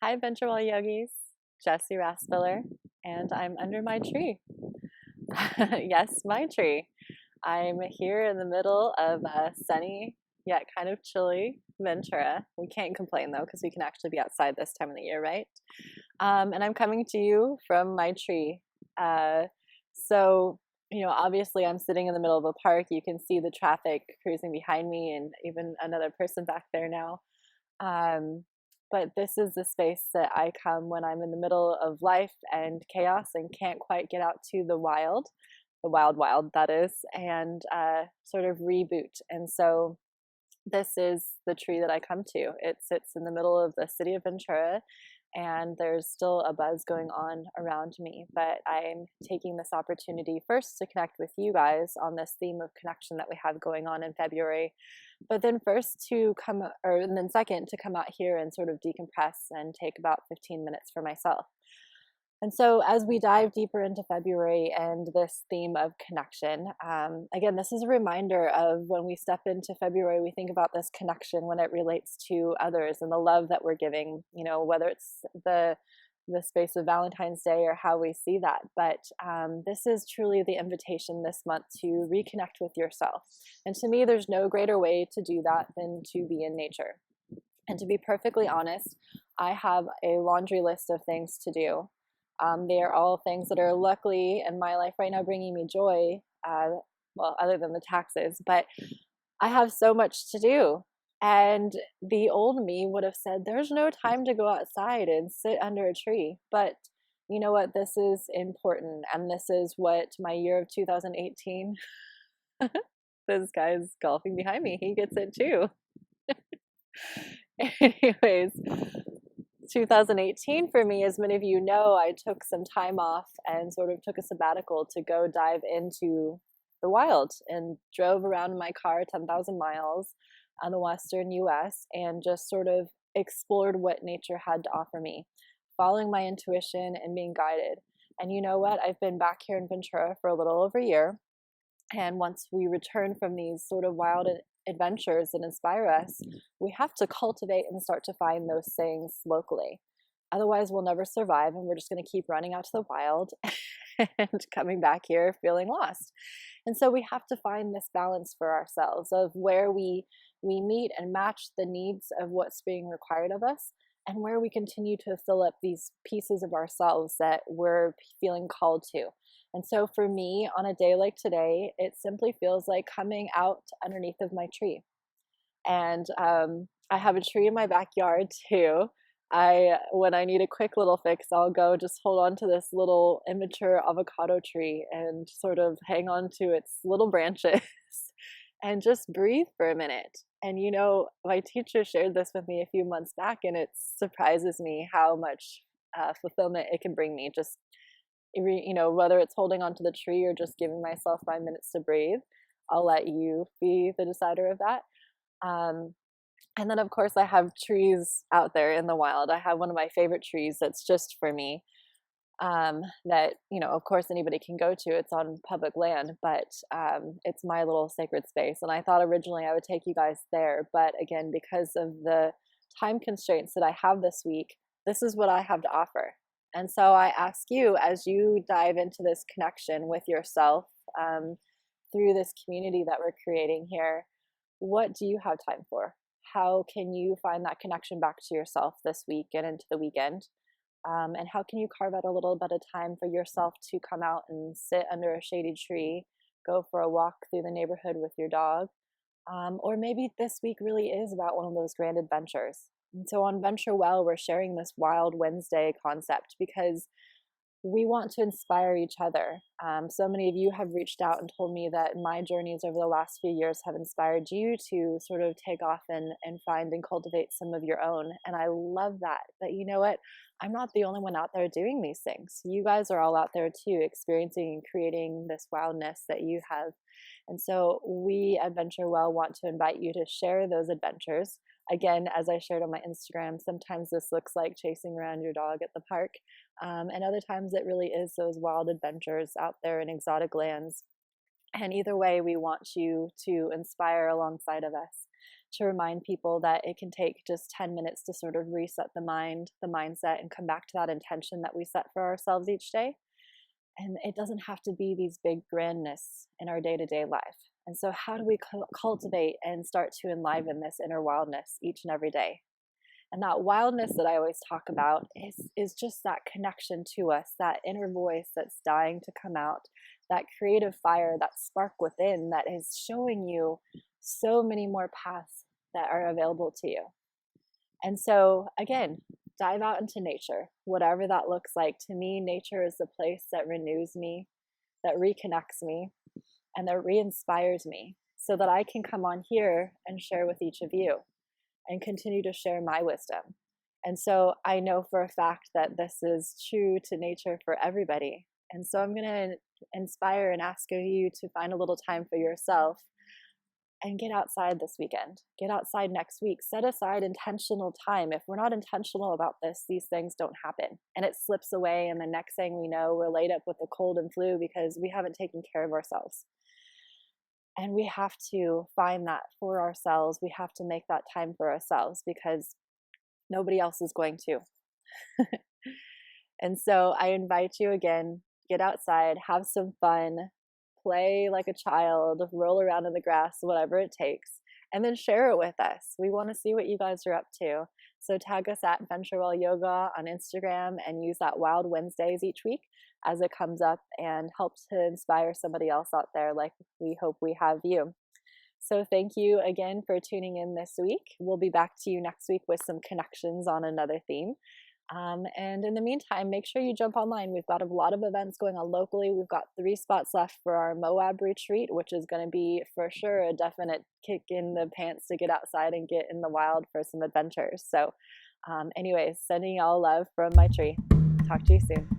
Hi, Venture Well Yogis. Jessie Raspiller, and I'm under my tree. Yes, my tree. I'm here in the middle of a sunny yet kind of chilly Ventura. We can't complain though, because we can actually be outside this time of the year, right? And I'm coming to you from my tree. Uh, obviously, I'm sitting in the middle of a park. You can see the traffic cruising behind me, and even another person back there now. Um, but this is the space that I come when I'm in the middle of life and chaos and can't quite get out to the wild, wild, that is, and sort of reboot. And so this is the tree that I come to. It sits in the middle of the city of Ventura, and there's still a buzz going on around me. But I'm taking this opportunity first to connect with you guys on this theme of connection that we have going on in February. But then first to come, or and then second to come out here and sort of decompress and take about 15 minutes for myself. And so, as we dive deeper into February and this theme of connection, again, this is a reminder of when we step into February, we think about this connection when it relates to others and the love that we're giving, whether it's the space of Valentine's Day or how we see that. But this is truly the invitation this month to reconnect with yourself. And to me, there's no greater way to do that than to be in nature. And to be perfectly honest, I have a laundry list of things to do. They are all things that are luckily in my life right now bringing me joy, well, other than the taxes, but I have so much to do. And the old me would have said, there's no time to go outside and sit under a tree. But you know what? This is important. And this is what my year of 2018, this guy's golfing behind me. He gets it too. Anyways, 2018 for me, as many of you know, I took some time off and sort of took a sabbatical to go dive into the wild and drove around in my car 10,000 miles on the western US and just sort of explored what nature had to offer me, following my intuition and being guided. And you know what? I've been back here in Ventura for a little over a year. And once we return from these sort of wild adventures that inspire us, we have to cultivate and start to find those things locally. Otherwise, we'll never survive, and we're just going to keep running out to the wild and coming back here feeling lost. And so we have to find this balance for ourselves of where we meet and match the needs of what's being required of us, and where we continue to fill up these pieces of ourselves that we're feeling called to. And so for me, on a day like today, it simply feels like coming out underneath of my tree. And I have a tree in my backyard too. When I need a quick little fix, I'll go just hold on to this little immature avocado tree and sort of hang on to its little branches and just breathe for a minute. And my teacher shared this with me a few months back, and it surprises me how much fulfillment it can bring me. Just whether it's holding onto the tree or just giving myself 5 minutes to breathe, I'll let you be the decider of that. Um, and then, of course, I have trees out there in the wild. I have one of my favorite trees that's just for me. That of course, anybody can go to. It's on public land, but it's my little sacred space. And I thought originally I would take you guys there, but again, because of the time constraints that I have this week, this is what I have to offer. And so I ask you, as you dive into this connection with yourself, through this community that we're creating here, what do you have time for? How can you find that connection back to yourself this week and into the weekend? And how can you carve out a little bit of time for yourself to come out and sit under a shady tree, go for a walk through the neighborhood with your dog? Or maybe this week really is about one of those grand adventures. And so on Venture Well, we're sharing this Wild Wednesday concept because we want to inspire each other. So many of you have reached out and told me that my journeys over the last few years have inspired you to sort of take off and find and cultivate some of your own. And I love that. But you know what? I'm not the only one out there doing these things. You guys are all out there too, experiencing and creating this wildness that you have. And so we at Venture Well want to invite you to share those adventures. Again, as I shared on my Instagram, sometimes this looks like chasing around your dog at the park. And other times it really is those wild adventures out there in exotic lands. And either way, we want you to inspire alongside of us. to remind people that it can take just 10 minutes to sort of reset the mind, the mindset, and come back to that intention that we set for ourselves each day. And it doesn't have to be these big grandness in our day-to-day life. And so how do we cultivate and start to enliven this inner wildness each and every day? And that wildness that I always talk about is just that connection to us, that inner voice that's dying to come out, that creative fire, that spark within that is showing you so many more paths that are available to you. And so again, dive out into nature, whatever that looks like. To me, nature is the place that renews me, that reconnects me, and that re-inspires me so that I can come on here and share with each of you and continue to share my wisdom. And so I know for a fact that this is true to nature for everybody. And so I'm going to inspire and ask you to find a little time for yourself and get outside this weekend. Get outside next week. Set aside intentional time. If we're not intentional about this, these things don't happen. And it slips away, and the next thing we know, we're laid up with a cold and flu because we haven't taken care of ourselves. And we have to find that for ourselves. We have to make that time for ourselves because nobody else is going to. And so I invite you again, get outside, have some fun, play like a child, roll around in the grass, whatever it takes, and then share it with us. We want to see what you guys are up to. So tag us at Venture Well Yoga on Instagram and use that Wild Wednesdays each week as it comes up and help to inspire somebody else out there like we hope we have you. So thank you again for tuning in this week. We'll be back to you next week with some connections on another theme. And in the meantime, make sure you jump online. We've got a lot of events going on locally. We've got 3 spots left for our Moab retreat, which is going to be for sure a definite kick in the pants to get outside and get in the wild for some adventures. So anyways, sending y'all love from my tree. Talk to you soon.